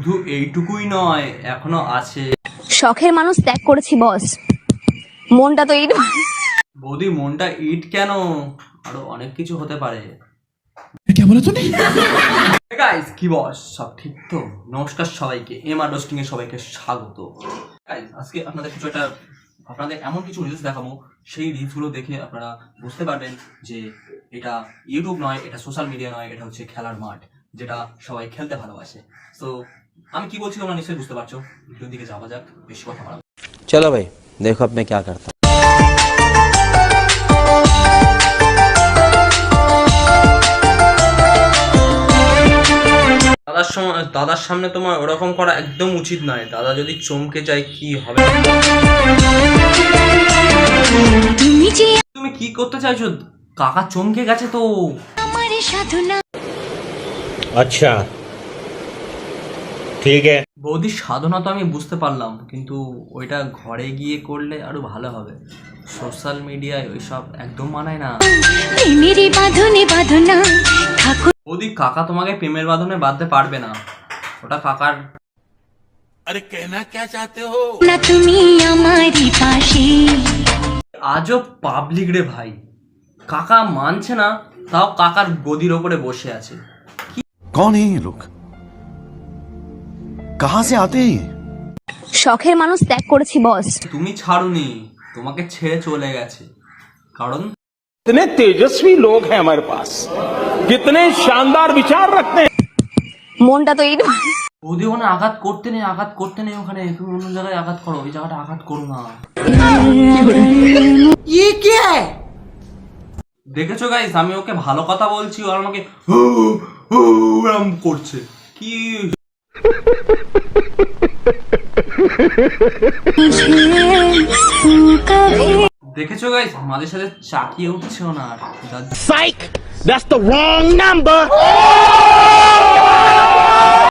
শুধু এইটুকুই নয়, এখনো আছে। শখের মানুষ ত্যাগ করেছি বস, মনটা তো ইট। বৌদি মনটা ইট কেন, আরো অনেক কিছু হতে পারে। গাইস কি বস, সব ঠিক তো? নমস্কার সবাইকে, এমআর রোস্টিং এ সবাইকে স্বাগত। গাইস আজকে আপনাদের এমন কিছু রিলস দেখাবো, সেই রিলসগুলো দেখে আপনারা বুঝতে পারবেন যে এটা ইউটিউব নয়, এটা সোশ্যাল মিডিয়া নয়, এটা হচ্ছে খেলার মাঠ, যেটা সবাই খেলতে ভালোবাসে। তো আমি কি বলছি তোমরা নিশ্চয়ই বুঝতে পারছো। ভিডিওর দিকে যাওয়া যাক, বেশি কথা বলা। चलो भाई देखो अब मैं क्या करता हूँ। দাদার সামনে তোমার ওরকম করা একদম উচিত নয়। দাদা যদি চমকে যায় কি হবে? তুমি কি করতে চাইছো? কাকা চমকে গেছে তো। अच्छा ठीक है। বৌদির সাধনা তো আমি বুঝতে পারলাম, কিন্তু ওইটা ঘরে গিয়ে করলে আরো ভালো হবে। সোশ্যাল মিডিয়ায় ওইসব একদম মানায় না। বৌদি কাকা তোমাকে প্রেমের বাঁধনে বাঁধতে পারবে না, ওটা কাকার। अरे कहना क्या चाहते हो? না তুমি আমারই পাশে। আজও পাবলিক রে ভাই, কাকা মানছে না, তাও কাকার গদির ওপরে বসে আছে। कौन है ये लोग, कहां से आते हैं ये? শখের মানুষ ত্যাগ করেছি বস। তুমি ছাড়ুনি, তোমাকে ছেড়ে চলে গেছে। কারণ कितने तेजस्वी लोग हैं हमारे पास, कितने शानदार विचार रखते हैं। মনটা তো ইট। বৌদি ওখানে আঘাত করতে নেই, ওখানে তুমি অন্য জায়গায় আঘাত করো, ওই জায়গাটা আঘাত করো না। দেখেছো গাইস, আমি ওকে ভালো কথা বলছি, আর আমাকে এরম করছে কি? দেখেছো গাইস, আমাদের সাথে চাকিয়ে উঠছে না। Psych! That's the wrong number.